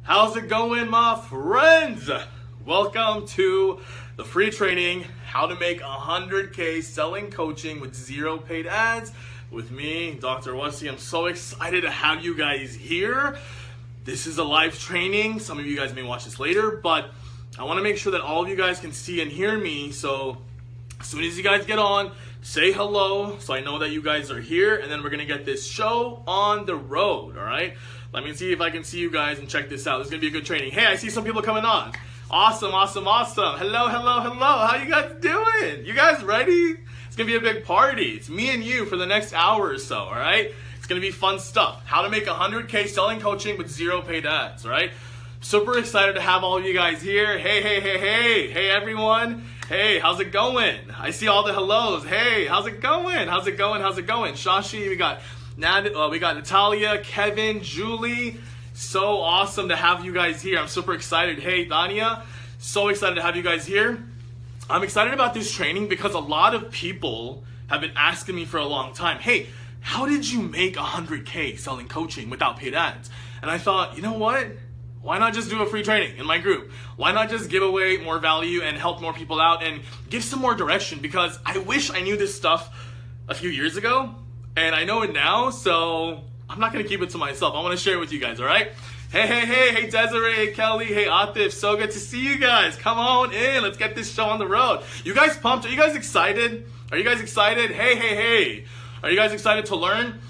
How's it going, my friends? Welcome to the free training, how to make 100K selling coaching with zero paid ads with me, Dr. Wasi. I'm so excited to have you guys here. This is a live training. Some of you guys may watch this later, but I want to make sure that all of you guys can see and hear me. So as soon as you guys get on, say hello so I know that you guys are here, and then we're going to get this show on the road, all right? Let me see if I can see you guys and check this out. This is going to be a good training. Hey, I see some people coming on. Awesome. Hello. How you guys doing? You guys ready? It's going to be a big party. It's me and you for the next hour or so, all right? It's going to be fun stuff. How to make 100K selling coaching with zero paid ads, all right? Super excited to have all of you guys here. Hey, everyone. Hey, how's it going? I see all the hellos. Hey, how's it going? Shashi, we got Natalia, Kevin, Julie. So awesome to have you guys here. I'm super excited. Hey, Dania, so excited to have you guys here. I'm excited about this training because a lot of people have been asking me for a long time, hey, how did you make 100K selling coaching without paid ads? And I thought, you know what? Why not just do a free training in my group? Why not just give away more value and help more people out and give some more direction? Because I wish I knew this stuff a few years ago, and I know it now, so I'm not gonna keep it to myself. I wanna share it with you guys, all right? Hey, Desiree, hey, Kelly, hey, Atif, so good to see you guys. Come on in, let's get this show on the road. You guys pumped? Are you guys excited? Hey. Are you guys excited to learn?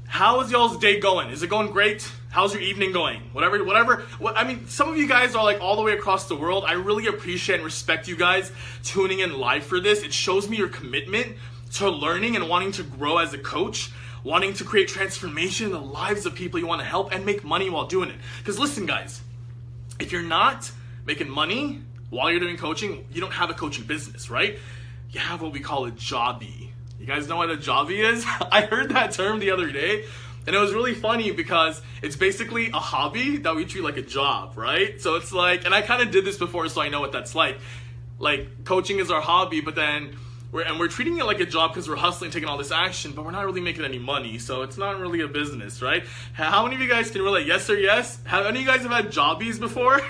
How is y'all's day going? Is it going great? How's your evening going? Whatever. I mean, some of you guys are like all the way across the world. I really appreciate and respect you guys tuning in live for this. It shows me your commitment to learning and wanting to grow as a coach, wanting to create transformation in the lives of people you want to help and make money while doing it. Because listen, guys, if you're not making money while you're doing coaching, you don't have a coaching business, right? You have what we call a jobby. You guys know what a jobby is? I heard that term the other day. And it was really funny because it's basically a hobby that we treat like a job, right? So it's like, and I kind of did this before, so I know what that's like. Like, coaching is our hobby, but then we're treating it like a job because we're hustling, taking all this action, but we're not really making any money, so it's not really a business, right? How many of you guys can relate? Yes or yes? Have any of you guys have had jobbies before?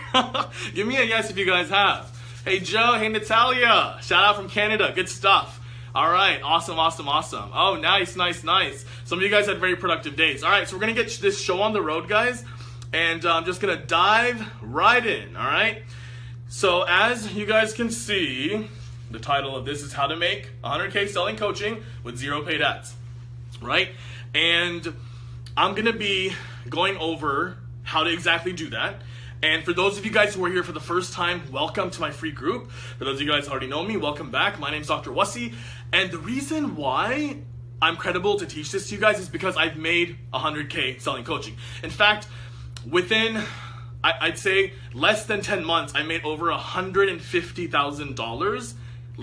Give me a yes if you guys have. Hey, Joe. Hey, Natalia. Shout out from Canada. Good stuff. All right, awesome. Oh, nice. Some of you guys had very productive days. All right, so we're going to get this show on the road, guys, and I'm just going to dive right in, all right? So as you guys can see, the title of this is How to Make 100K Selling Coaching with Zero Paid Ads, right? And I'm going to be going over how to exactly do that. And for those of you guys who are here for the first time, welcome to my free group. For those of you guys who already know me, welcome back. My name's Dr. Wasi. And the reason why I'm credible to teach this to you guys is because I've made 100K selling coaching. In fact, within, I'd say, less than 10 months, I made over $150,000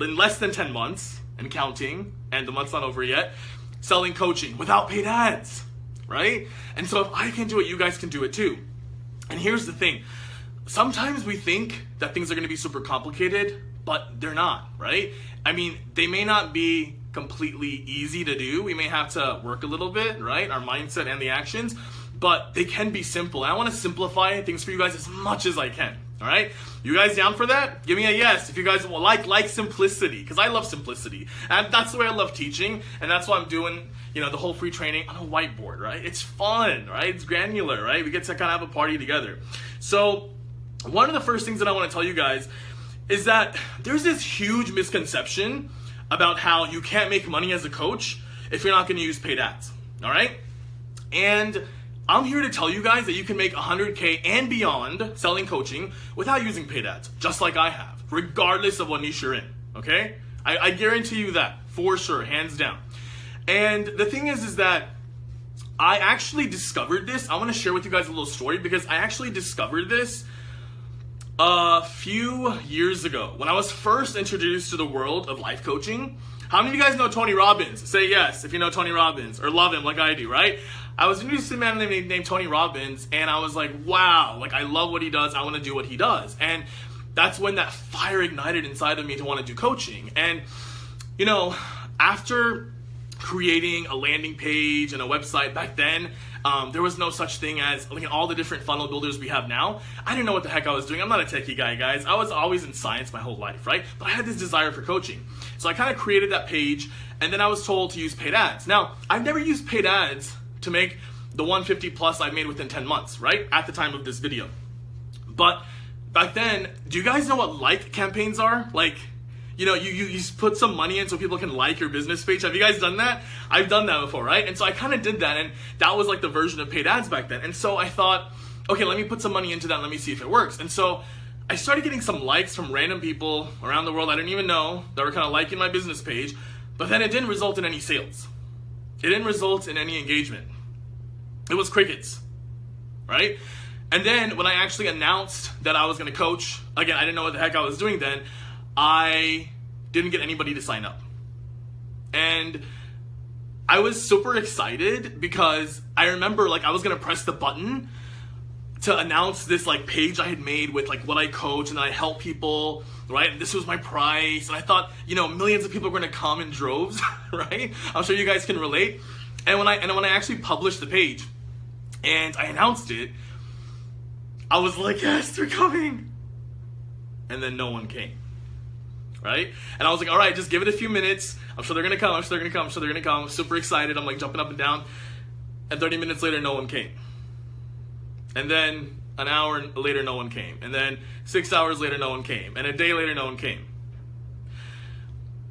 in less than 10 months and counting, and the month's not over yet, selling coaching without paid ads, right? And so if I can do it, you guys can do it too. And here's the thing. Sometimes we think that things are going to be super complicated, but they're not, right? I mean, they may not be completely easy to do. We may have to work a little bit, right? Our mindset and the actions, but they can be simple. And I want to simplify things for you guys as much as I can, all right? You guys down for that? Give me a yes if you guys like simplicity, because I love simplicity. And that's the way I love teaching, and that's why I'm doing, the whole free training on a whiteboard, right? It's fun, right? It's granular, right? We get to kind of have a party together. So one of the first things that I want to tell you guys is that there's this huge misconception about how you can't make money as a coach if you're not going to use paid ads, all right? And I'm here to tell you guys that you can make 100K and beyond selling coaching without using paid ads, just like I have, regardless of what niche you're in, okay? I guarantee you that, for sure, hands down. And the thing is that I actually discovered this. I want to share with you guys a little story because I actually discovered this a few years ago when I was first introduced to the world of life coaching. How many of you guys know Tony Robbins? Say yes if you know Tony Robbins or love him like I do, right? I was introduced to a man named Tony Robbins, and I was like, wow, I love what he does. I want to do what he does. And that's when that fire ignited inside of me to want to do coaching. And, after creating a landing page and a website back then, There was no such thing as like all the different funnel builders we have now. I didn't know what the heck I was doing. I'm not a techie guy, guys. I was always in science my whole life, right? But I had this desire for coaching. So I kind of created that page, and then I was told to use paid ads. Now, I've never used paid ads to make the 150 plus I made within 10 months, right? At the time of this video. But back then, do you guys know what like campaigns are? Like, you know, you put some money in so people can like your business page. Have you guys done that? I've done that before, right? And so I kind of did that, and that was like the version of paid ads back then. And so I thought, okay, let me put some money into that and let me see if it works. And so I started getting some likes from random people around the world I didn't even know that were kind of liking my business page, but then it didn't result in any sales. It didn't result in any engagement. It was crickets, right? And then when I actually announced that I was going to coach, again, I didn't know what the heck I was doing then, I didn't get anybody to sign up. And I was super excited because I remember like I was going to press the button to announce this like page I had made with like what I coach and I help people, right? And this was my price. And I thought, you know, millions of people are going to come in droves, right? I'm sure you guys can relate. And when I actually published the page and I announced it, I was like, yes, they're coming. And then no one came, right? And I was like, all right, just give it a few minutes. I'm sure they're going to come. I'm sure they're going to come. I'm sure they're going to come. I'm super excited. I'm like jumping up and down. And 30 minutes later, no one came. And then an hour later, no one came. And then 6 hours later, no one came. And a day later, no one came.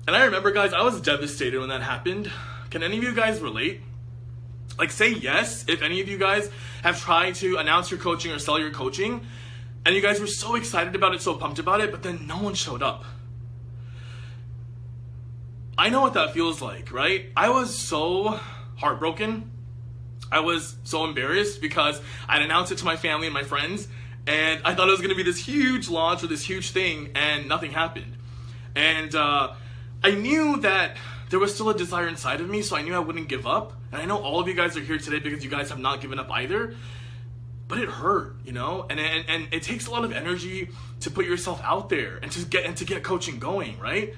And I remember, guys, I was devastated when that happened. Can any of you guys relate? Like, say yes if any of you guys have tried to announce your coaching or sell your coaching, and you guys were so excited about it, so pumped about it, but then no one showed up. I know what that feels like, right? I was so heartbroken. I was so embarrassed because I'd announced it to my family and my friends, and I thought it was going to be this huge launch or this huge thing, and nothing happened. And I knew that there was still a desire inside of me, so I knew I wouldn't give up. And I know all of you guys are here today because you guys have not given up either. But it hurt, you know? And it takes a lot of energy to put yourself out there and to get coaching going, right?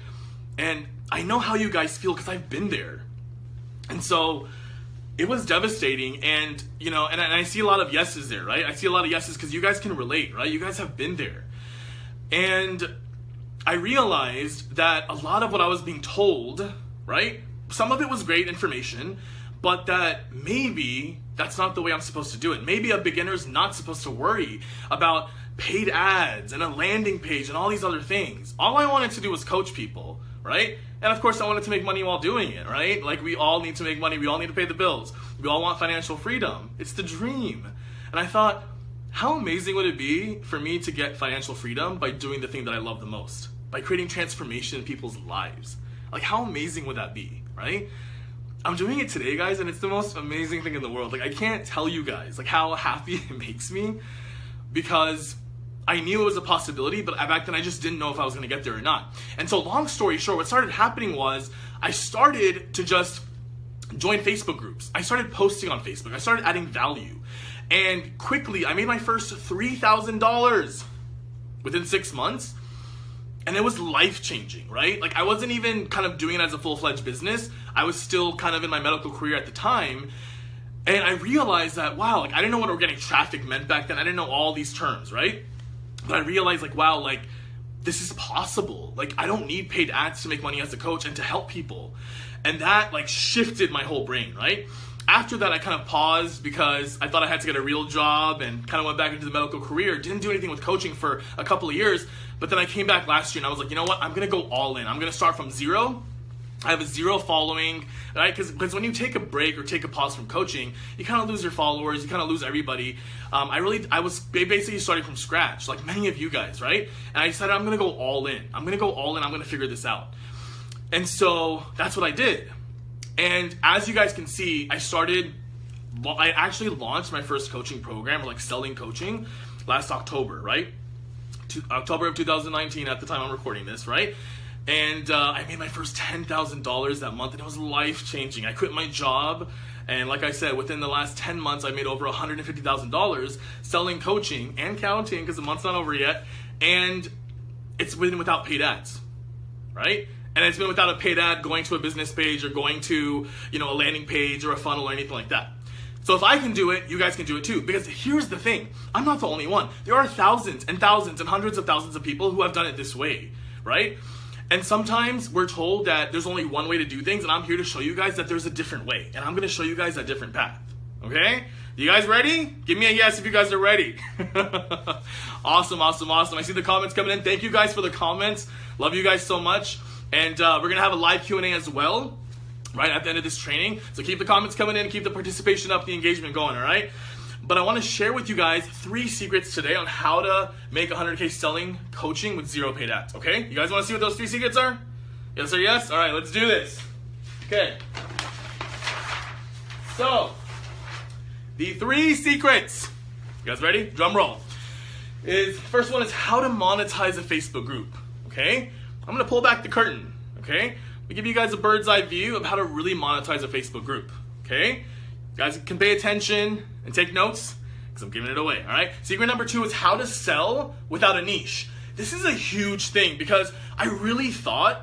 And I know how you guys feel because I've been there. And so it was devastating, and you know, and I see a lot of yeses there, right? I see a lot of yeses because you guys can relate, right? You guys have been there. And I realized that a lot of what I was being told, right? Some of it was great information, but that maybe that's not the way I'm supposed to do it. Maybe a beginner's not supposed to worry about paid ads and a landing page and all these other things. All I wanted to do was coach people, right? And of course I wanted to make money while doing it, right? Like, we all need to make money. We all need to pay the bills. We all want financial freedom. It's the dream. And I thought, how amazing would it be for me to get financial freedom by doing the thing that I love the most? By creating transformation in people's lives. Like, how amazing would that be, right? I'm doing it today, guys, and it's the most amazing thing in the world. Like, I can't tell you guys, like, how happy it makes me, because I knew it was a possibility, but back then I just didn't know if I was going to get there or not. And so, long story short, what started happening was I started to just join Facebook groups. I started posting on Facebook. I started adding value. And quickly, I made my first $3,000 within 6 months. And it was life-changing, right? Like, I wasn't even kind of doing it as a full-fledged business. I was still kind of in my medical career at the time. And I realized that, wow, like, I didn't know what organic traffic meant back then. I didn't know all these terms, right? But I realized, like, wow, like, this is possible. Like, I don't need paid ads to make money as a coach and to help people. And that, like, shifted my whole brain, right? After that, I kind of paused because I thought I had to get a real job and kind of went back into the medical career. Didn't do anything with coaching for a couple of years. But then I came back last year and I was like, you know what? I'm going to go all in. I'm going to start from zero. I have a zero following, right? Because when you take a break or take a pause from coaching, you kind of lose your followers. You kind of lose everybody. I was basically starting from scratch, like many of you guys, right? And I decided I'm going to go all in. I'm going to go all in. I'm going to figure this out. And so that's what I did. And as you guys can see, I actually launched my first coaching program, or like selling coaching, last October, right? October of 2019 at the time I'm recording this, right? And I made my first $10,000 that month, and it was life-changing. I quit my job, and like I said, within the last 10 months, I made over $150,000 selling coaching and counting, because the month's not over yet, and it's been without paid ads, right? And it's been without a paid ad going to a business page or going to, you know, a landing page or a funnel or anything like that. So if I can do it, you guys can do it too. Because here's the thing, I'm not the only one. There are thousands and thousands and hundreds of thousands of people who have done it this way, right? And sometimes we're told that there's only one way to do things, and I'm here to show you guys that there's a different way. And I'm gonna show you guys a different path, okay? You guys ready? Give me a yes if you guys are ready. Awesome, awesome, awesome. I see the comments coming in. Thank you guys for the comments. Love you guys so much. And we're gonna have a live Q&A as well, right at the end of this training. So keep the comments coming in, keep the participation up, the engagement going, all right? But I want to share with you guys 3 secrets today on how to make 100K selling coaching with 0 paid ads, okay? You guys want to see what those 3 secrets are? Yes or yes? All right, let's do this. Okay. So, the 3 secrets, you guys ready? Drum roll. First one is how to monetize a Facebook group, okay? I'm going to pull back the curtain, okay? We give you guys a bird's eye view of how to really monetize a Facebook group, okay? You guys can pay attention and take notes because I'm giving it away, all right? Secret number 2 is how to sell without a niche. This is a huge thing because I really thought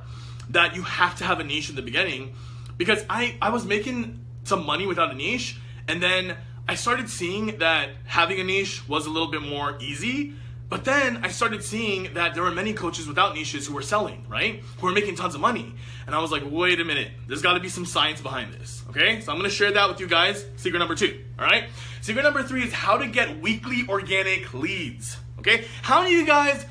that you have to have a niche in the beginning because I was making some money without a niche, and then I started seeing that having a niche was a little bit more easy. But then I started seeing that there were many coaches without niches who were selling, right? Who were making tons of money. And I was like, wait a minute, there's gotta be some science behind this, okay? So I'm gonna share that with you guys, secret number 2, all right? Secret number 3 is how to get weekly organic leads, okay? How many of you guys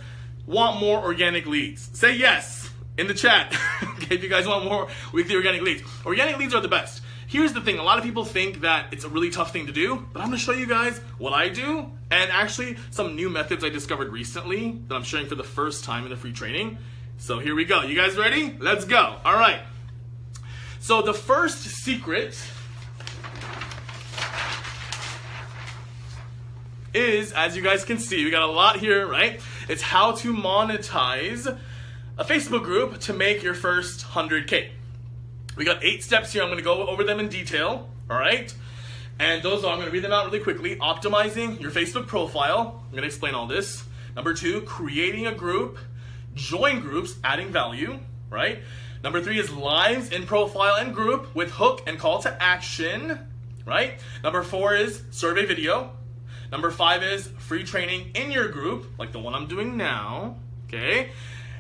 want more organic leads? Say yes in the chat, okay, if you guys want more weekly organic leads. Organic leads are the best. Here's the thing, a lot of people think that it's a really tough thing to do, but I'm gonna show you guys what I do, and actually some new methods I discovered recently that I'm sharing for the first time in the free training. So here we go. You guys ready? Let's go. All right. So the first secret is, as you guys can see, we got a lot here, right? It's how to monetize a Facebook group to make your first 100K. We got 8 steps here. I'm going to go over them in detail, all right? And those are, I'm going to read them out really quickly. Optimizing your Facebook profile. I'm going to explain all this. Number 2, creating a group. Join groups, adding value, right? Number 3 is lives in profile and group with hook and call to action, right? Number 4 is survey video. Number 5 is free training in your group, like the one I'm doing now, okay?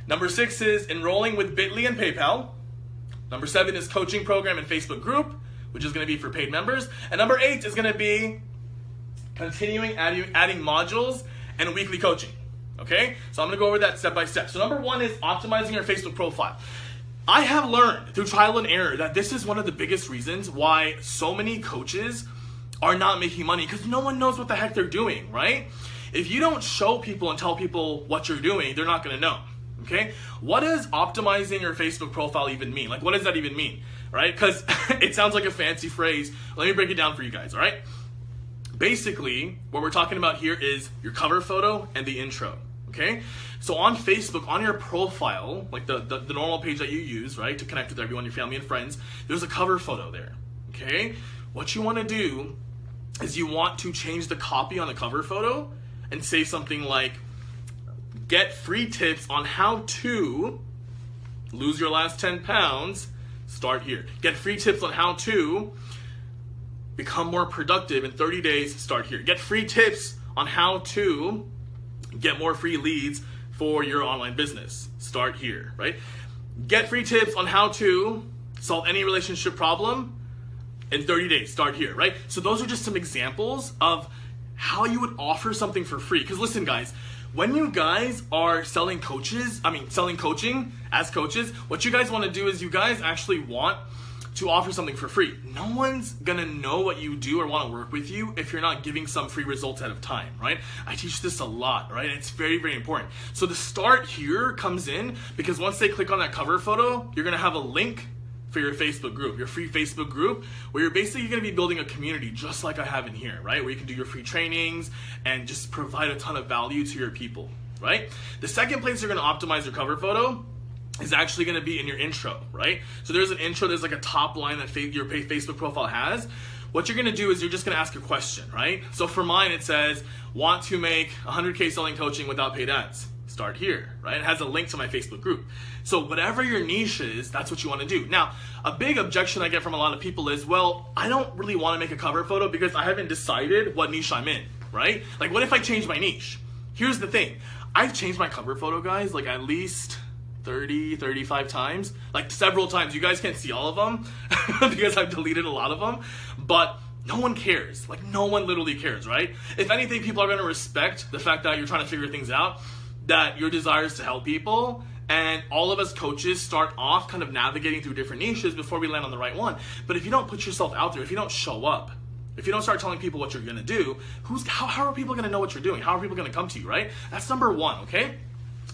Number 6 is enrolling with Bitly and PayPal. Number 7 is coaching program and Facebook group, which is going to be for paid members. And number 8 is going to be continuing adding modules and weekly coaching. Okay? So I'm going to go over that step by step. So number 1 is optimizing your Facebook profile. I have learned through trial and error that this is one of the biggest reasons why so many coaches are not making money, because no one knows what the heck they're doing, right? If you don't show people and tell people what you're doing, they're not going to know. Okay, what does optimizing your Facebook profile even mean? Like, what does that even mean, right? Because it sounds like a fancy phrase. Let me break it down for you guys, all right? Basically, what we're talking about here is your cover photo and the intro, okay? So on Facebook, on your profile, like the normal page that you use, right, to connect with everyone, your family and friends, there's a cover photo there, okay? What you want to do is you want to change the copy on the cover photo and say something like, get free tips on how to lose your last 10 pounds, start here. Get free tips on how to become more productive in 30 days, start here. Get free tips on how to get more free leads for your online business, start here, right? Get free tips on how to solve any relationship problem in 30 days, start here, right? So those are just some examples of how you would offer something for free. Because listen, guys, when you guys are selling coaching as coaches, what you guys want to do is you guys actually want to offer something for free. No one's gonna know what you do or want to work with you if you're not giving some free results ahead of time, right? I teach this a lot, right? And it's very, very important. So the start here comes in because once they click on that cover photo, you're gonna have a link for your Facebook group, your free Facebook group, where you're basically going to be building a community just like I have in here, right? Where you can do your free trainings and just provide a ton of value to your people, right? The second place you're going to optimize your cover photo is actually going to be in your intro, right? So there's an intro, there's like a top line that your Facebook profile has. What you're going to do is you're just going to ask a question, right? So for mine, it says, want to make 100K selling coaching without paid ads. start here, right? It has a link to my Facebook group. So whatever your niche is, that's what you want to do. Now, a big objection I get from a lot of people is, well, I don't really want to make a cover photo because I haven't decided what niche I'm in, right? Like, what if I change my niche? Here's the thing. I've changed my cover photo, guys, like at least 30, 35 times, like several times. You guys can't see all of them because I've deleted a lot of them, but no one cares. Like, no one literally cares, right? If anything, people are going to respect the fact that you're trying to figure things out, that your desire is to help people, and all of us coaches start off kind of navigating through different niches before we land on the right one. But if you don't put yourself out there, if you don't show up, if you don't start telling people what you're going to do, how are people going to know what you're doing? How are people going to come to you, right? That's number one, okay?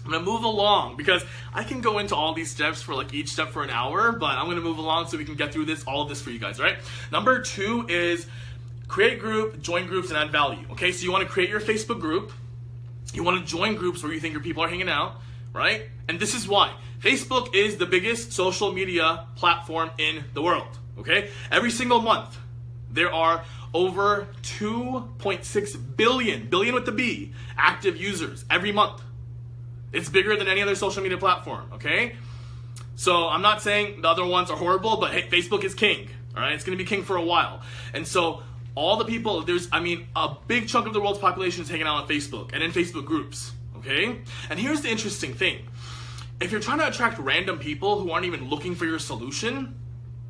I'm going to move along because I can go into all these steps for like each step for an hour, but I'm going to move along so we can get through all of this for you guys, right? Number 2 is create group, join groups, and add value, okay? So you want to create your Facebook group. You want to join groups where you think your people are hanging out, right? And this is why. Facebook is the biggest social media platform in the world, okay? Every single month, there are over 2.6 billion with the B, active users every month. It's bigger than any other social media platform, okay? So I'm not saying the other ones are horrible, but hey, Facebook is king, all right? It's going to be king for a while. And so all the people, a big chunk of the world's population is hanging out on Facebook and in Facebook groups, okay? And here's the interesting thing. If you're trying to attract random people who aren't even looking for your solution,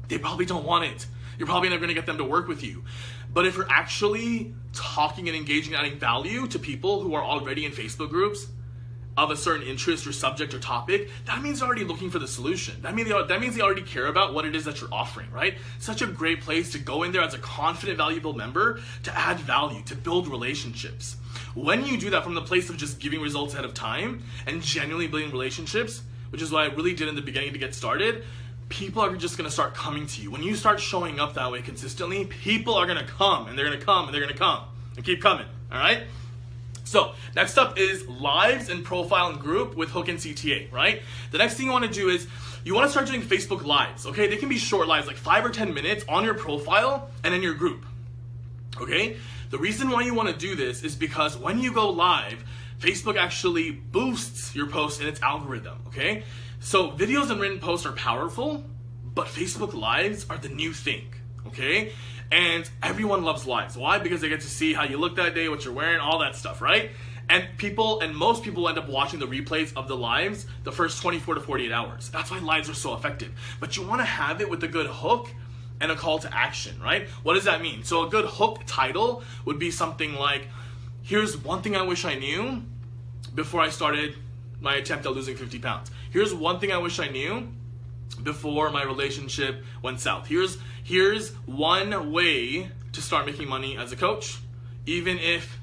they probably don't want it. You're probably never going to get them to work with you. But if you're actually talking and engaging, adding value to people who are already in Facebook groups of a certain interest or subject or topic, that means they're already looking for the solution. That means they already care about what it is that you're offering, right? Such a great place to go in there as a confident, valuable member to add value, to build relationships. When you do that from the place of just giving results ahead of time and genuinely building relationships, which is what I really did in the beginning to get started, people are just going to start coming to you. When you start showing up that way consistently, people are going to come, and they're going to come, and they're going to come, and keep coming, all right? So next up is lives and profile and group with Hook and CTA, right? The next thing you want to do is you want to start doing Facebook lives, okay? They can be short lives, like 5 or 10 minutes on your profile and in your group, okay? The reason why you want to do this is because when you go live, Facebook actually boosts your post in its algorithm, okay? So videos and written posts are powerful, but Facebook lives are the new thing, okay? And everyone loves lives. Why? Because they get to see how you look that day, what you're wearing, all that stuff, right? And most people end up watching the replays of the lives the first 24 to 48 hours. That's why lives are so effective. But you want to have it with a good hook and a call to action, right? What does that mean? So a good hook title would be something like, here's one thing I wish I knew before I started my attempt at losing 50 pounds. Here's one thing I wish I knew before my relationship went south. Here's one way to start making money as a coach, even if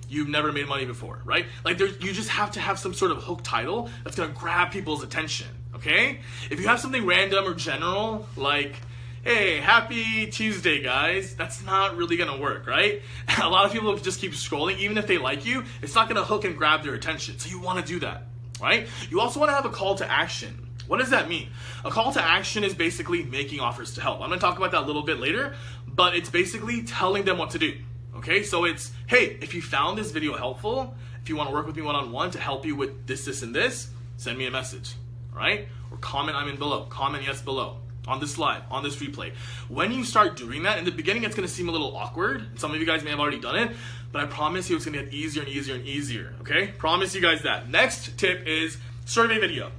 you've never made money before, right? Like you just have to have some sort of hook title that's gonna grab people's attention, okay? If you have something random or general, like, hey, happy Tuesday, guys, that's not really gonna work, right? A lot of people just keep scrolling, even if they like you, it's not gonna hook and grab their attention. So you wanna do that, right? You also wanna have a call to action. What does that mean? A call to action is basically making offers to help. I'm gonna talk about that a little bit later, but it's basically telling them what to do, okay? So it's, hey, if you found this video helpful, if you wanna work with me one-on-one to help you with this, this, and this, send me a message, all right? Or comment I'm in below, comment yes below, on this live, on this replay. When you start doing that, in the beginning it's gonna seem a little awkward. Some of you guys may have already done it, but I promise you it's gonna get easier and easier and easier, okay? Promise you guys that. Next tip is survey video.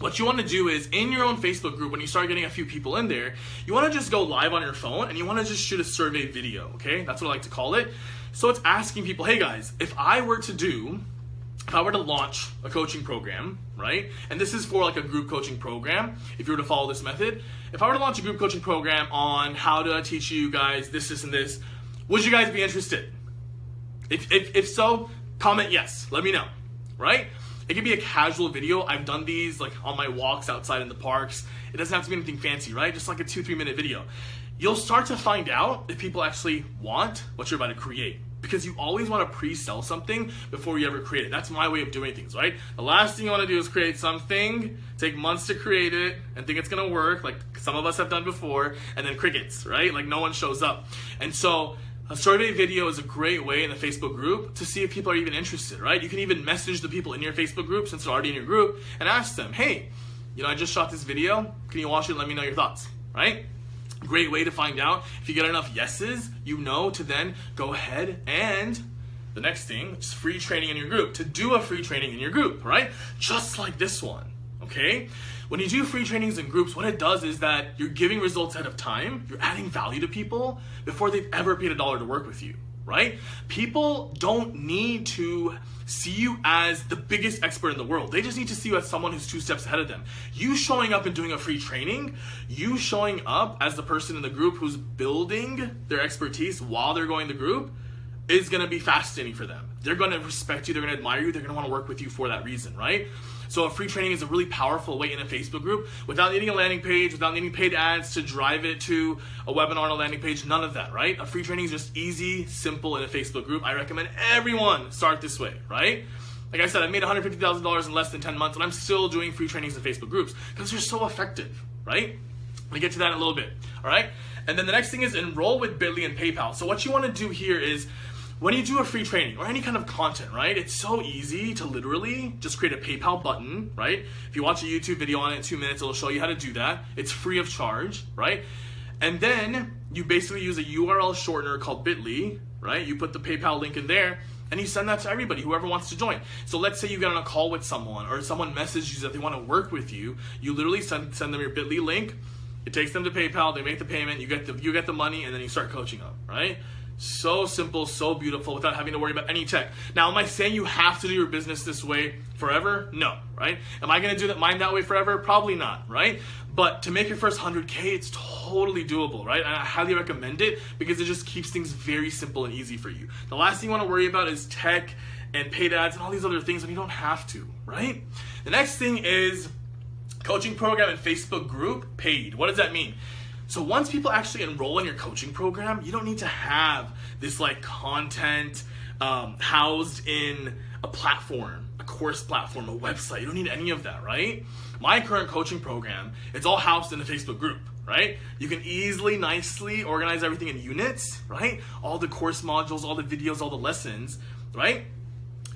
What you want to do is, in your own Facebook group, when you start getting a few people in there, you want to just go live on your phone and you want to just shoot a survey video, okay? That's what I like to call it. So it's asking people, hey guys, if I were to launch a coaching program, right? And this is for like a group coaching program, if you were to follow this method. If I were to launch a group coaching program on how to teach you guys this, this, and this, would you guys be interested? If so, comment yes, let me know, right? It could be a casual video. I've done these like on my walks outside in the parks. It doesn't have to be anything fancy, right? Just like a 2-3 minute video. You'll start to find out if people actually want what you're about to create, because you always want to pre-sell something before you ever create it. That's my way of doing things, right? The last thing you want to do is create something, take months to create it, and think it's going to work, like some of us have done before, and then crickets, right? Like no one shows up. And so A survey video is a great way in the Facebook group to see if people are even interested, right? You can even message the people in your Facebook group, since they're already in your group, and ask them, hey, I just shot this video. Can you watch it and let me know your thoughts, right? Great way to find out. If you get enough yeses, to then go ahead and the next thing is free training in your group. To do a free training in your group, right? Just like this one, okay? When you do free trainings in groups, what it does is that you're giving results ahead of time. You're adding value to people before they've ever paid $1 to work with you, right? People don't need to see you as the biggest expert in the world. They just need to see you as someone who's 2 steps ahead of them. You showing up and doing a free training, you showing up as the person in the group who's building their expertise while they're going the group is going to be fascinating for them. They're going to respect you, they're going to admire you, they're going to want to work with you for that reason, right? So a free training is a really powerful way in a Facebook group without needing a landing page, without needing paid ads to drive it to a webinar on a landing page, none of that, right? A free training is just easy, simple in a Facebook group. I recommend everyone start this way, right? Like I said, I made $150,000 in less than 10 months and I'm still doing free trainings in Facebook groups because they're so effective, right? We'll get to that in a little bit, all right? And then the next thing is enroll with Bitly and PayPal. So what you want to do here is when you do a free training or any kind of content, right, it's so easy to literally just create a PayPal button, right? If you watch a YouTube video on it in 2 minutes, it'll show you how to do that. It's free of charge, right? And then you basically use a URL shortener called Bitly, right? You put the PayPal link in there and you send that to everybody, whoever wants to join. So let's say you get on a call with someone or someone messages you that they want to work with you. You literally send them your Bitly link. It takes them to PayPal, they make the payment, you get the money, and then you start coaching them, right? So simple, so beautiful, without having to worry about any tech. Now, am I saying you have to do your business this way forever? No, right? Am I going to do mine that way forever? Probably not, right? But to make your first 100K, it's totally doable, right? And I highly recommend it because it just keeps things very simple and easy for you. The last thing you want to worry about is tech and paid ads and all these other things when you don't have to, right? The next thing is coaching program and Facebook group paid. What does that mean? So once people actually enroll in your coaching program, you don't need to have this like content housed in a platform, a course platform, a website. You don't need any of that, right? My current coaching program, it's all housed in the Facebook group, right? You can easily, nicely organize everything in units, right? All the course modules, all the videos, all the lessons, right?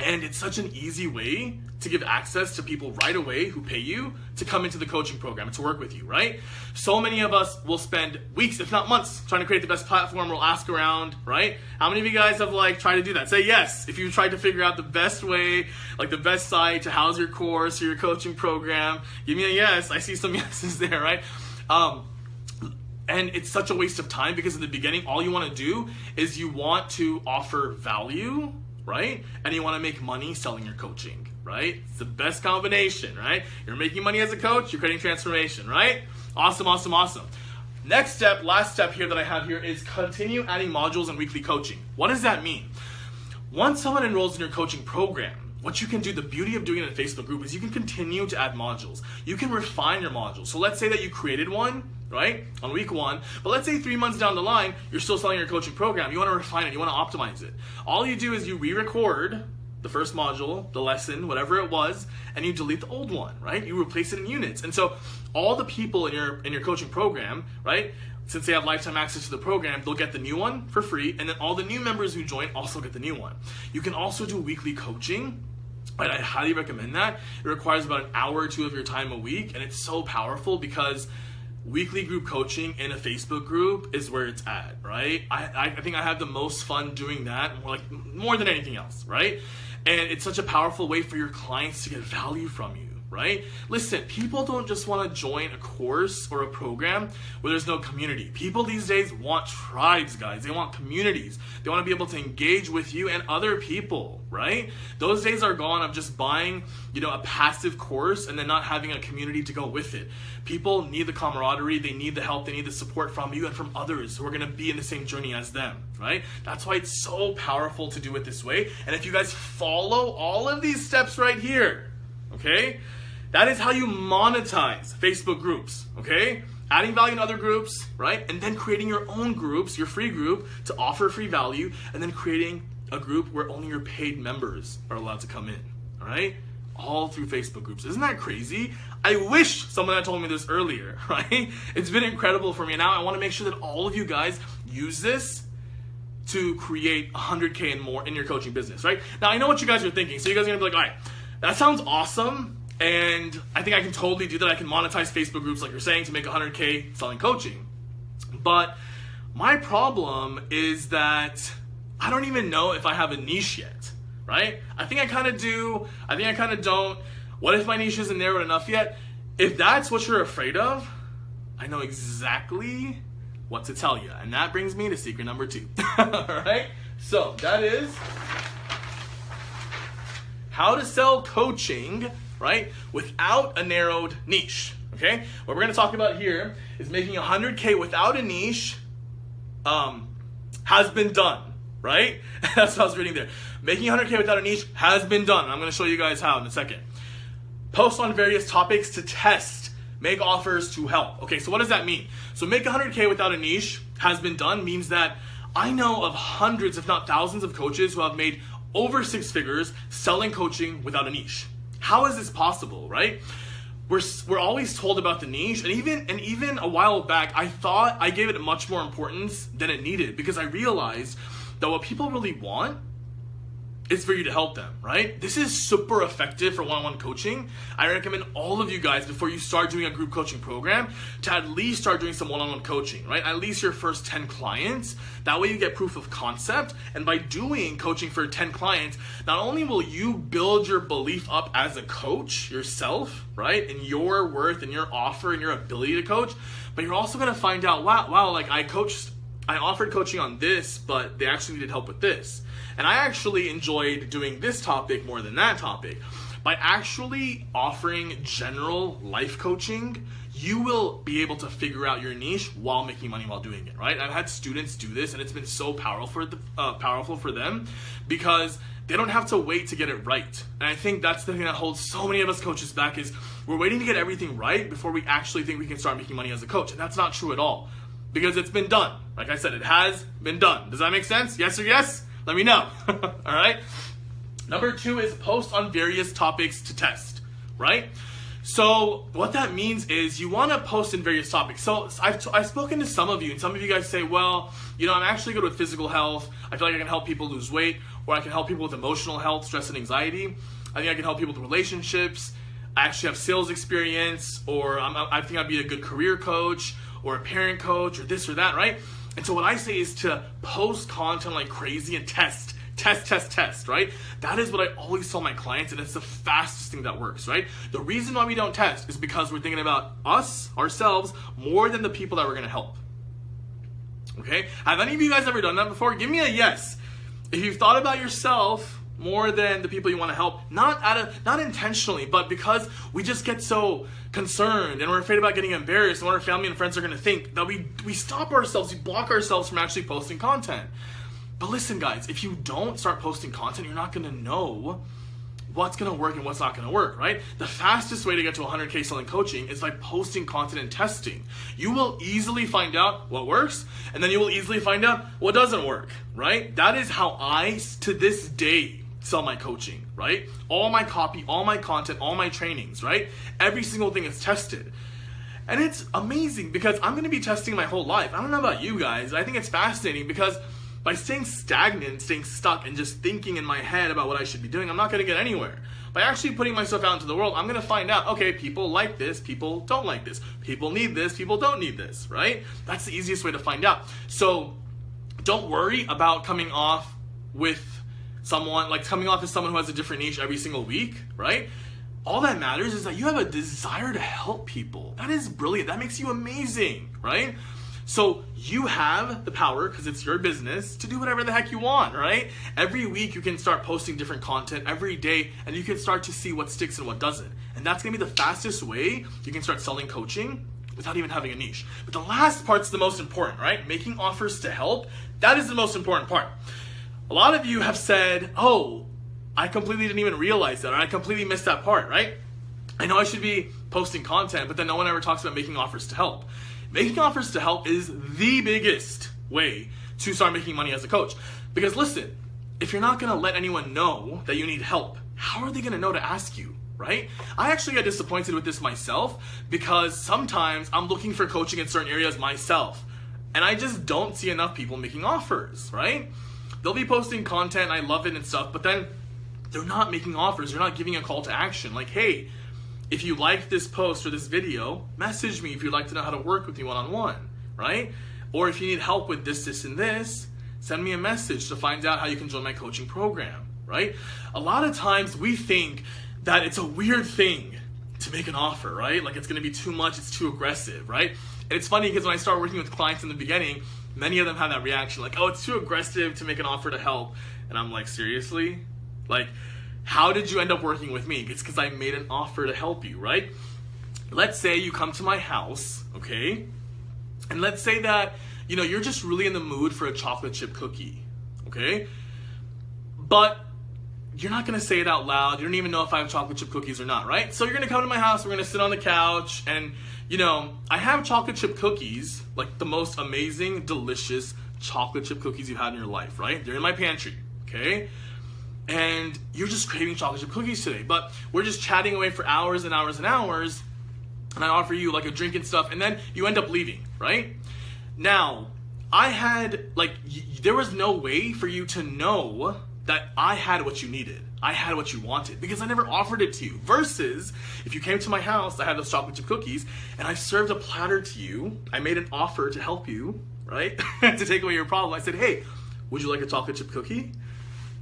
And it's such an easy way to give access to people right away who pay you to come into the coaching program and to work with you, right? So many of us will spend weeks, if not months, trying to create the best platform. We'll ask around, right? How many of you guys have tried to do that? Say yes if you've tried to figure out the best way, the best site to house your course or your coaching program. Give me a yes. I see some yeses there, right? And it's such a waste of time because in the beginning, all you want to do is you want to offer value, right? And you want to make money selling your coaching, right? It's the best combination, right? You're making money as a coach, you're creating transformation, right? Awesome, awesome, awesome. Next step, last step here that I have here is continue adding modules and weekly coaching. What does that mean? Once someone enrolls in your coaching program, what you can do, the beauty of doing it in a Facebook group is you can continue to add modules. You can refine your modules. So let's say that you created one, right, on week 1, but let's say 3 months down the line, you're still selling your coaching program. You want to refine it, you want to optimize it. All you do is you re-record the first module, the lesson, whatever it was, and you delete the old one, right? You replace it in units. And so all the people in your coaching program, right, since they have lifetime access to the program, they'll get the new one for free, and then all the new members who join also get the new one. You can also do weekly coaching. Right, I highly recommend that. It requires about an hour or 2 of your time a week, and it's so powerful because weekly group coaching in a Facebook group is where it's at, right? I think I have the most fun doing that, more than anything else, right? And it's such a powerful way for your clients to get value from you, right? Listen, people don't just want to join a course or a program where there's no community. People these days want tribes, guys. They want communities. They want to be able to engage with you and other people, right? Those days are gone of just buying, a passive course and then not having a community to go with it. People need the camaraderie, they need the help, they need the support from you and from others who are going to be in the same journey as them, right? That's why it's so powerful to do it this way. And if you guys follow all of these steps right here, okay, that is how you monetize Facebook groups, okay? Adding value in other groups, right? And then creating your own groups, your free group, to offer free value, and then creating a group where only your paid members are allowed to come in, all right? All through Facebook groups. Isn't that crazy? I wish someone had told me this earlier, right? It's been incredible for me. Now I want to make sure that all of you guys use this to create 100K and more in your coaching business, right? Now, I know what you guys are thinking. So you guys are gonna be like, all right, that sounds awesome. And I think I can totally do that. I can monetize Facebook groups like you're saying to make 100K selling coaching. But my problem is that I don't even know if I have a niche yet, right? I think I kind of do. I think I kind of don't. What if my niche isn't narrowed enough yet? If that's what you're afraid of, I know exactly what to tell you. And that brings me to secret number 2. All right? So that is how to sell coaching, right, without a narrowed niche. Okay? What we're going to talk about here is making 100K without a niche has been done, right? That's what I was reading there. Making 100K without a niche has been done. I'm going to show you guys how in a second. Post on various topics to test. Make offers to help. Okay, so what does that mean? So make 100K without a niche has been done means that I know of hundreds, if not thousands of coaches who have made over 6 figures selling coaching without a niche. How is this possible, right? We're always told about the niche, and even a while back, I thought I gave it much more importance than it needed, because I realized that what people really want is for you to help them, right? This is super effective for one-on-one coaching. I recommend all of you guys, before you start doing a group coaching program, to at least start doing some one-on-one coaching, right? At least your first 10 clients. That way you get proof of concept. And by doing coaching for 10 clients, not only will you build your belief up as a coach yourself, right? In your worth and your offer and your ability to coach, but you're also gonna find out, wow, like I offered coaching on this, but they actually needed help with this. And I actually enjoyed doing this topic more than that topic. By actually offering general life coaching, you will be able to figure out your niche while making money while doing it, right? I've had students do this, and it's been so powerful for them, because they don't have to wait to get it right. And I think that's the thing that holds so many of us coaches back, is we're waiting to get everything right before we actually think we can start making money as a coach. And that's not true at all, because it's been done. Like I said, it has been done. Does that make sense? Yes or yes? Let me know. All right. Number 2 is post on various topics to test, right? So what that means is you want to post in various topics. So I've spoken to some of you, and some of you guys say, well, I'm actually good with physical health. I feel like I can help people lose weight, or I can help people with emotional health, stress, and anxiety. I think I can help people with relationships. I actually have sales experience, or I think I'd be a good career coach, or a parent coach, or this or that, right? And so what I say is to post content like crazy and test, right? That is what I always tell my clients, and it's the fastest thing that works, right? The reason why we don't test is because we're thinking about ourselves, more than the people that we're going to help. Okay? Have any of you guys ever done that before? Give me a yes. If you've thought about yourself more than the people you want to help, not intentionally, but because we just get so concerned and we're afraid about getting embarrassed and what our family and friends are going to think, that we stop ourselves, we block ourselves from actually posting content. But listen, guys, if you don't start posting content, you're not going to know what's going to work and what's not going to work, right? The fastest way to get to 100K selling coaching is by posting content and testing. You will easily find out what works, and then you will easily find out what doesn't work, right? That is how I, to this day, sell my coaching, right? All my copy, all my content, all my trainings, right? Every single thing is tested. And it's amazing, because I'm going to be testing my whole life. I don't know about you guys. I think it's fascinating, because by staying stagnant, staying stuck, and just thinking in my head about what I should be doing, I'm not going to get anywhere. By actually putting myself out into the world, I'm going to find out, okay, people like this, people don't like this. People need this, people don't need this, right? That's the easiest way to find out. So don't worry about coming off as someone who has a different niche every single week, right? All that matters is that you have a desire to help people. That is brilliant. That makes you amazing, right? So you have the power, because it's your business, to do whatever the heck you want, right? Every week you can start posting different content every day, and you can start to see what sticks and what doesn't. And that's going to be the fastest way you can start selling coaching without even having a niche. But the last part's the most important, right? Making offers to help. That is the most important part. A lot of you have said, oh, I completely didn't even realize that, or I completely missed that part, right? I know I should be posting content, but then no one ever talks about making offers to help. Making offers to help is the biggest way to start making money as a coach. Because listen, if you're not going to let anyone know that you need help, how are they going to know to ask you, right? I actually got disappointed with this myself, because sometimes I'm looking for coaching in certain areas myself. And I just don't see enough people making offers, right? They'll be posting content, and I love it and stuff, but then they're not making offers. They're not giving a call to action. Like, hey, if you like this post or this video, message me if you'd like to know how to work with me one-on-one, right? Or if you need help with this, this, and this, send me a message to find out how you can join my coaching program, right? A lot of times we think that it's a weird thing to make an offer, right? Like it's gonna be too much, it's too aggressive, right? And it's funny because when I start working with clients in the beginning, many of them have that reaction, like, oh, it's too aggressive to make an offer to help. And I'm like, seriously? Like, how did you end up working with me? It's because I made an offer to help you, right? Let's say you come to my house, okay? And let's say that, you know, you're just really in the mood for a chocolate chip cookie, okay? But you're not gonna say it out loud. You don't even know if I have chocolate chip cookies or not, right? So you're gonna come to my house, we're gonna sit on the couch, and you know, I have chocolate chip cookies, like the most amazing, delicious chocolate chip cookies you've had in your life, right? They're in my pantry, okay? And you're just craving chocolate chip cookies today, but we're just chatting away for hours and hours and hours, and I offer you like a drink and stuff, and then you end up leaving, right? Now, I had, like, there was no way for you to know that I had what you needed. I had what you wanted because I never offered it to you. Versus, if you came to my house, I had those chocolate chip cookies, and I served a platter to you. I made an offer to help you, right? To take away your problem. I said, hey, would you like a chocolate chip cookie?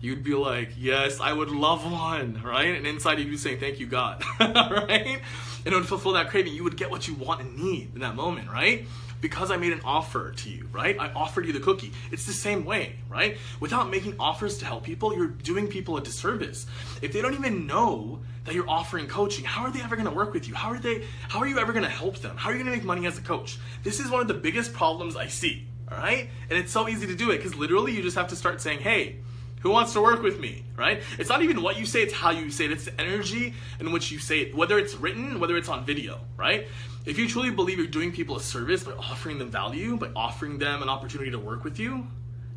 You'd be like, yes, I would love one, right? And inside you'd be saying, thank you, God, right? And it would fulfill that craving. You would get what you want and need in that moment, right? Because I made an offer to you, right? I offered you the cookie. It's the same way, right? Without making offers to help people, you're doing people a disservice. If they don't even know that you're offering coaching, how are they ever gonna work with you? How are you ever gonna help them? How are you gonna make money as a coach? This is one of the biggest problems I see, all right? And it's so easy to do it because literally you just have to start saying, hey, who wants to work with me, right? It's not even what you say, it's how you say it. It's the energy in which you say it, whether it's written, whether it's on video, right? If you truly believe you're doing people a service by offering them value, by offering them an opportunity to work with you,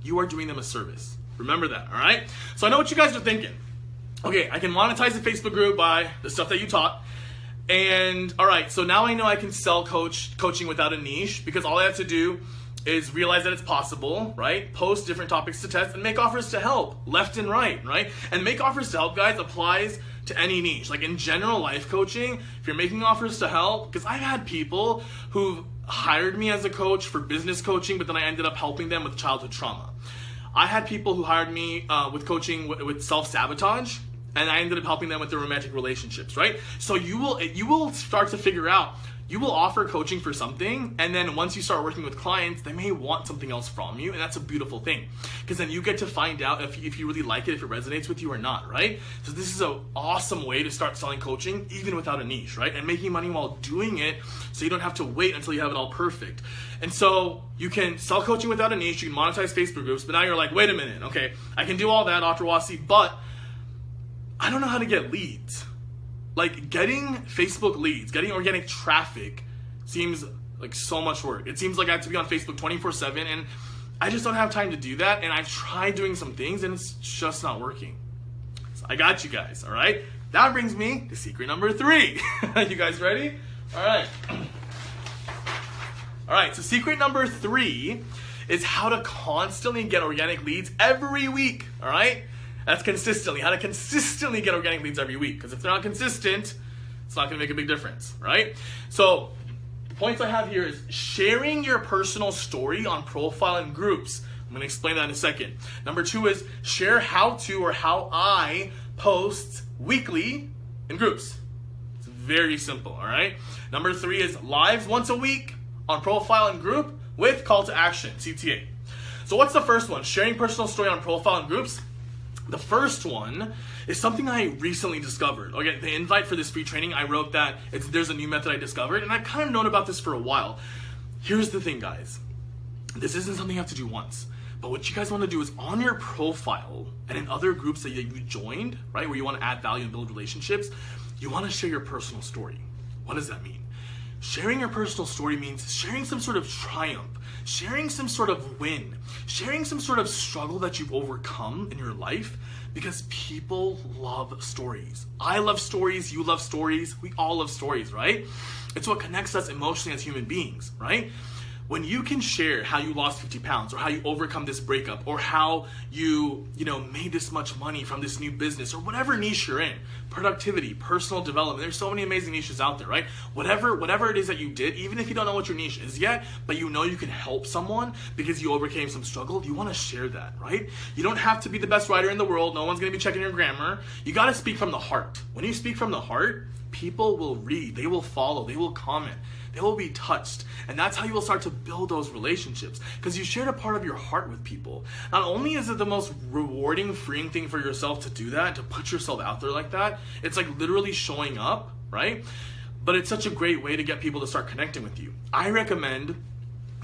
you are doing them a service. Remember that, all right? So I know what you guys are thinking. Okay, I can monetize the Facebook group by the stuff that you taught. And all right, so now I know I can sell coaching without a niche because all I have to do is realize that it's possible, right? Post different topics to test and make offers to help left and right? And make offers to help, guys, applies to any niche. Like in general life coaching, if you're making offers to help, because I've had people who've hired me as a coach for business coaching, but then I ended up helping them with childhood trauma. I had people who hired me with coaching with self-sabotage, and I ended up helping them with their romantic relationships, right? So you will start to figure out, you will offer coaching for something, and then once you start working with clients, they may want something else from you, and that's a beautiful thing. Because then you get to find out if you really like it, if it resonates with you or not, right? So this is an awesome way to start selling coaching, even without a niche, right? And making money while doing it, so you don't have to wait until you have it all perfect. And so you can sell coaching without a niche, you can monetize Facebook groups, but now you're like, wait a minute, okay, I can do all that, Dr. Wasi, but I don't know how to get leads. Like getting Facebook leads, getting organic traffic seems like so much work. It seems like I have to be on Facebook 24/7 and I just don't have time to do that. And I've tried doing some things and it's just not working. So I got you guys, all right? That brings me to secret number 3. You guys ready? All right. All right, so secret number 3 is how to constantly get organic leads every week, all right? That's consistently, how to consistently get organic leads every week. Because if they're not consistent, it's not gonna make a big difference, right? So the points I have here is sharing your personal story on profile and groups. I'm gonna explain that in a second. Number 2 is share how to or how I post weekly in groups. It's very simple, all right? Number 3 is lives once a week on profile and group with call to action, CTA. So what's the first one? Sharing personal story on profile and groups. The first one is something I recently discovered. Okay, the invite for this free training, I wrote that there's a new method I discovered, and I've kind of known about this for a while. Here's the thing, guys. This isn't something you have to do once. But what you guys want to do is on your profile and in other groups that you joined, right, where you want to add value and build relationships, you want to share your personal story. What does that mean? Sharing your personal story means sharing some sort of triumph, sharing some sort of win, sharing some sort of struggle that you've overcome in your life, because people love stories. I love stories, you love stories, we all love stories, right? It's what connects us emotionally as human beings, right? when you can share how you lost 50 pounds or how you overcome this breakup or how you made this much money from this new business or whatever niche you're in, productivity, personal development, there's so many amazing niches out there, right? Whatever it is that you did, even if you don't know what your niche is yet, but you know you can help someone because you overcame some struggle, you want to share that, right? You don't have to be the best writer in the world. No one's going to be checking your grammar. You got to speak from the heart. When you speak from the heart, people will read, they will follow, they will comment, they will be touched. And that's how you will start to build those relationships, because you shared a part of your heart with people. Not only is it the most rewarding, freeing thing for yourself to do that, to put yourself out there like that, it's like literally showing up, right? But it's such a great way to get people to start connecting with you. I recommend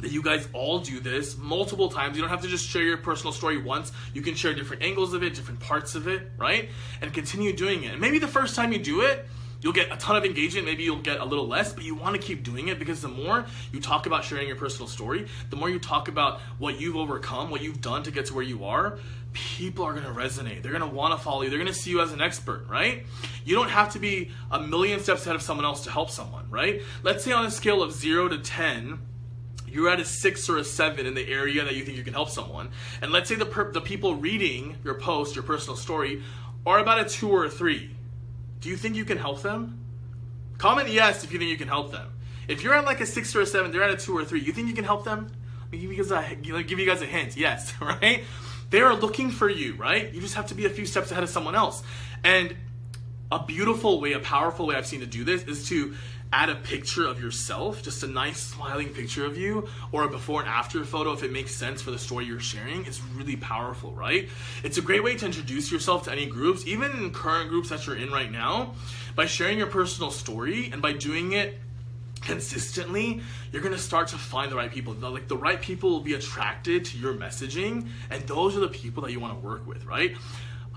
that you guys all do this multiple times. You don't have to just share your personal story once. You can share different angles of it, different parts of it, right? And continue doing it. And maybe the first time you do it, you'll get a ton of engagement, maybe you'll get a little less, but you want to keep doing it, because the more you talk about sharing your personal story, the more you talk about what you've overcome, what you've done to get to where you are, people are going to resonate. They're going to want to follow you. They're going to see you as an expert, right? You don't have to be a million steps ahead of someone else to help someone, right? Let's say on a scale of 0 to 10, you're at a 6 or a 7 in the area that you think you can help someone. And let's say the people reading your post, your personal story, are about a 2 or a 3. Do you think you can help them? Comment yes if you think you can help them. If you're at like a 6 or a 7, they're at a 2 or a 3, you think you can help them? Let me give you guys a hint. Yes, right? They are looking for you, right? You just have to be a few steps ahead of someone else. And a beautiful way, a powerful way I've seen to do this is to add a picture of yourself, just a nice smiling picture of you, or a before and after photo if it makes sense for the story you're sharing. It's really powerful, right? It's a great way to introduce yourself to any groups, even in current groups that you're in right now. By sharing your personal story and by doing it consistently, you're going to start to find the right people. The right people will be attracted to your messaging, and those are the people that you want to work with, right?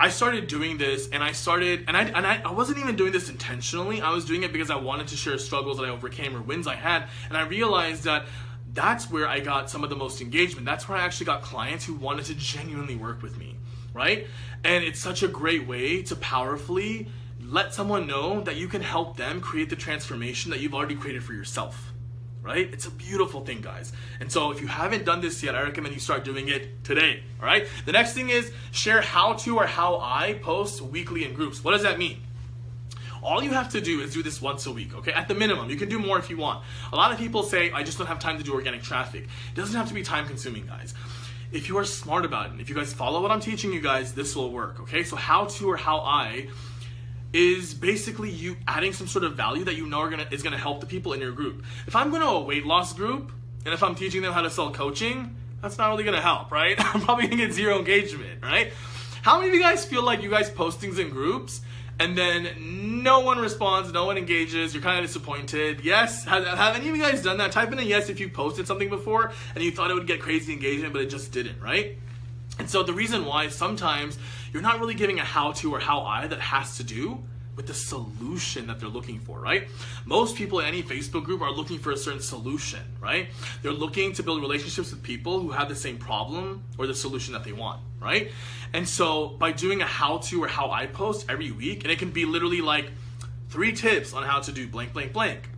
I started doing this, and I wasn't even doing this intentionally. I was doing it because I wanted to share struggles that I overcame or wins I had, and I realized that that's where I got some of the most engagement. That's where I actually got clients who wanted to genuinely work with me, right? And it's such a great way to powerfully let someone know that you can help them create the transformation that you've already created for yourself. Right? It's a beautiful thing, guys. And so if you haven't done this yet, I recommend you start doing it today. All right? The next thing is share how to or how I post weekly in groups. What does that mean? All you have to do is do this once a week, okay? At the minimum. You can do more if you want. A lot of people say, I just don't have time to do organic traffic. It doesn't have to be time consuming, guys. If you are smart about it, and if you guys follow what I'm teaching you guys, this will work, okay? So how to or how I is basically you adding some sort of value that you know is gonna help the people in your group. If I'm going to a weight loss group, and if I'm teaching them how to sell coaching, that's not really gonna help, right? I'm probably gonna get 0 engagement, right? How many of you guys feel like you guys post things in groups and then no one responds, no one engages, you're kind of disappointed? Yes? Have any of you guys done that? Type in a yes if you posted something before and you thought it would get crazy engagement, but it just didn't, right? And so the reason why sometimes you're not really giving a how to or how I that has to do with the solution that they're looking for, right? Most people in any Facebook group are looking for a certain solution, right? They're looking to build relationships with people who have the same problem or the solution that they want, right? And so by doing a how to or how I post every week, and it can be literally like 3 tips on how to do blank, blank, blank.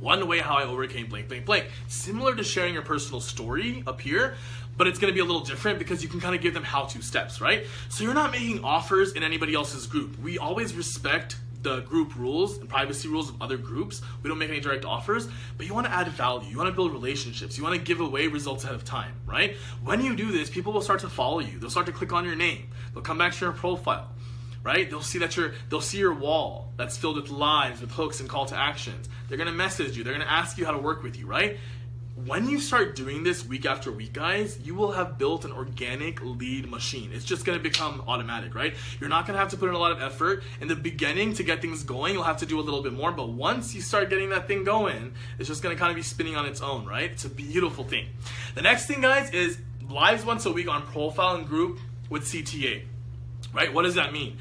1 way how I overcame blank, blank, blank. Similar to sharing your personal story up here, but it's going to be a little different because you can kind of give them how-to steps, right? So you're not making offers in anybody else's group. We always respect the group rules and privacy rules of other groups. We don't make any direct offers, but you want to add value. You want to build relationships. You want to give away results ahead of time, right? When you do this, people will start to follow you. They'll start to click on your name. They'll come back to your profile, right? They'll see your wall that's filled with lives, with hooks and call to actions. They're going to message you. They're going to ask you how to work with you, right? When you start doing this week after week, guys, you will have built an organic lead machine. It's just going to become automatic, right? You're not going to have to put in a lot of effort. In the beginning, to get things going, you'll have to do a little bit more. But once you start getting that thing going, it's just going to kind of be spinning on its own, right? It's a beautiful thing. The next thing, guys, is lives once a week on profile and group with CTA, right? What does that mean?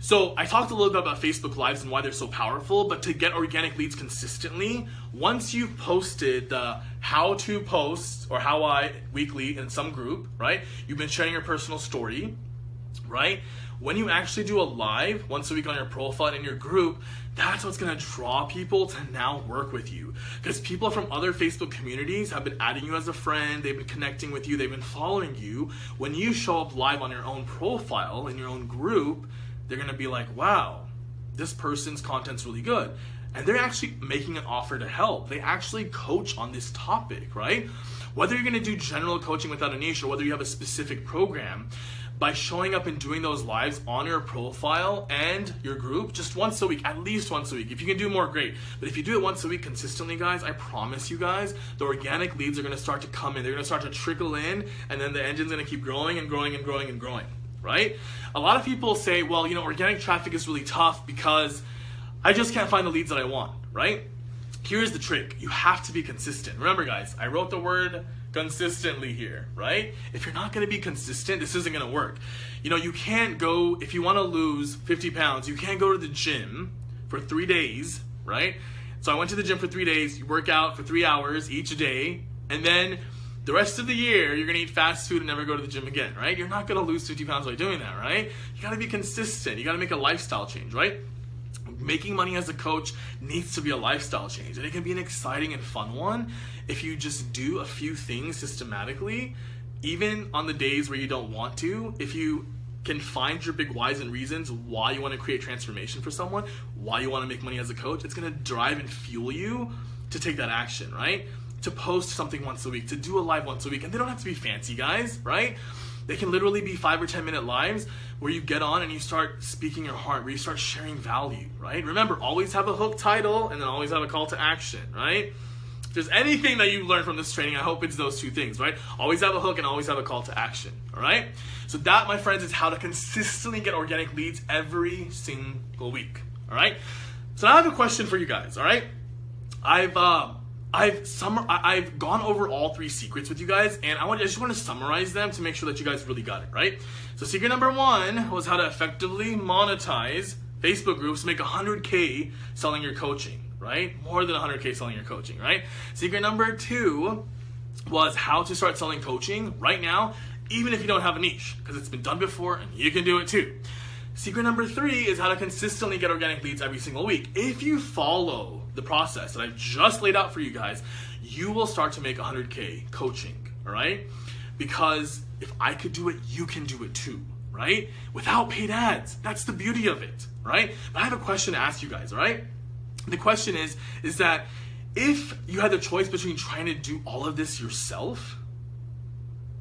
So I talked a little bit about Facebook Lives and why they're so powerful, but to get organic leads consistently, once you've posted the how to post or how I weekly in some group, right? You've been sharing your personal story, right? When you actually do a live once a week on your profile and in your group, that's what's gonna draw people to now work with you. Because people from other Facebook communities have been adding you as a friend, they've been connecting with you, they've been following you. When you show up live on your own profile, in your own group, they're gonna be like, wow, this person's content's really good. And they're actually making an offer to help. They actually coach on this topic, right? Whether you're gonna do general coaching without a niche or whether you have a specific program, by showing up and doing those lives on your profile and your group just once a week, at least once a week. If you can do more, great. But if you do it once a week consistently, guys, I promise you guys, the organic leads are gonna start to come in. They're gonna start to trickle in, and then the engine's gonna keep growing and growing and growing and growing, right? A lot of people say, well, you know, organic traffic is really tough because I just can't find the leads that I want, right? Here's the trick. You have to be consistent. Remember, guys, I wrote the word consistently here, right? If you're not going to be consistent, this isn't going to work. You know, you can't go, if you want to lose 50 pounds, you can't go to the gym for 3 days, right? So I went to the gym for 3 days, you work out for 3 hours each day, and then the rest of the year, you're going to eat fast food and never go to the gym again, right? You're not going to lose 50 pounds by doing that, right? You got to be consistent. You got to make a lifestyle change, right? Making money as a coach needs to be a lifestyle change, and it can be an exciting and fun one if you just do a few things systematically, even on the days where you don't want to. If you can find your big whys and reasons why you want to create transformation for someone, why you want to make money as a coach, it's going to drive and fuel you to take that action, right? To post something once a week, to do a live once a week, and they don't have to be fancy, guys, right? They can literally be 5 or 10 minute lives where you get on and you start speaking your heart, where you start sharing value, right? Remember, always have a hook title and then always have a call to action, right? If there's anything that you learned from this training, I hope it's those two things, right? Always have a hook and always have a call to action, all right? So that, my friends, is how to consistently get organic leads every single week, all right? So now I have a question for you guys, all right? I've gone over all 3 secrets with you guys, and I just want to summarize them to make sure that you guys really got it, right? So secret number 1 was how to effectively monetize Facebook groups, make 100K selling your coaching, right? More than 100K selling your coaching, right? Secret number 2 was how to start selling coaching right now, even if you don't have a niche, because it's been done before and you can do it too. Secret number 3 is how to consistently get organic leads every single week. If you follow the process that I've just laid out for you guys, you will start to make 100K coaching, all right? Because if I could do it, you can do it too, right? Without paid ads. That's the beauty of it, right? But I have a question to ask you guys, all right? The question is that if you had the choice between trying to do all of this yourself,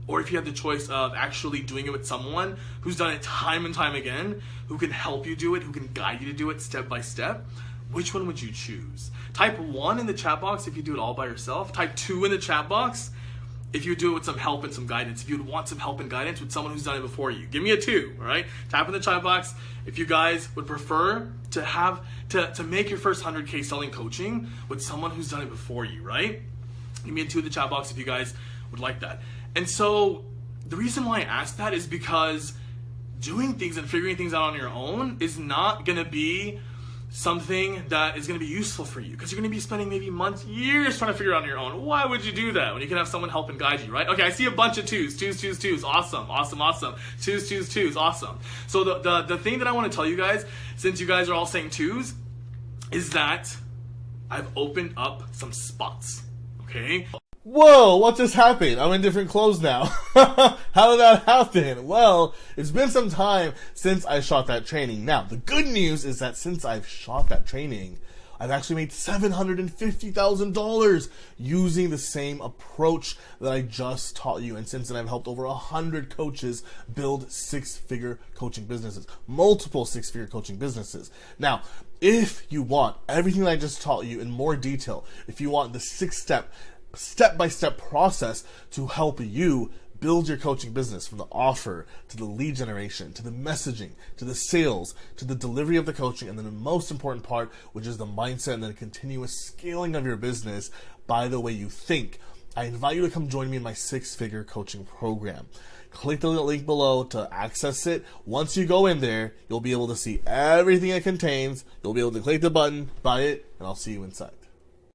or if you had the choice of actually doing it with someone who's done it time and time again, who can help you do it, who can guide you to do it step by step, which one would you choose? Type 1 in the chat box if you do it all by yourself. Type 2 in the chat box if you do it with some help and some guidance. If you'd want some help and guidance with someone who's done it before you. Give me a 2, all right? Type in the chat box if you guys would prefer to have to make your first 100K selling coaching with someone who's done it before you, right? Give me a 2 in the chat box if you guys would like that. And so the reason why I ask that is because doing things and figuring things out on your own is not going to be something that is going to be useful for you, because you're going to be spending maybe months, years trying to figure it out on your own. Why would you do that when you can have someone help and guide you, right? Okay, I see a bunch of 2s. 2s, 2s, 2s. Awesome, awesome, awesome. 2s, 2s, 2s. Awesome. So the thing that I want to tell you guys, since you guys are all saying 2s, is that I've opened up some spots, okay? Whoa, what just happened? I'm in different clothes now. How did that happen? Well, it's been some time since I shot that training. Now, the good news is that since I've shot that training, I've actually made $750,000 using the same approach that I just taught you. And since then, I've helped over 100 coaches build 6-figure coaching businesses, multiple 6-figure coaching businesses. Now, if you want everything that I just taught you in more detail, if you want the step-by-step process to help you build your coaching business, from the offer to the lead generation to the messaging to the sales to the delivery of the coaching, and then the most important part, which is the mindset and then continuous scaling of your business by the way you think, I invite you to come join me in my 6-figure coaching program. Click the link below to access it. Once you go in there, you'll be able to see everything it contains. You'll be able to click the button, buy it, and I'll see you inside.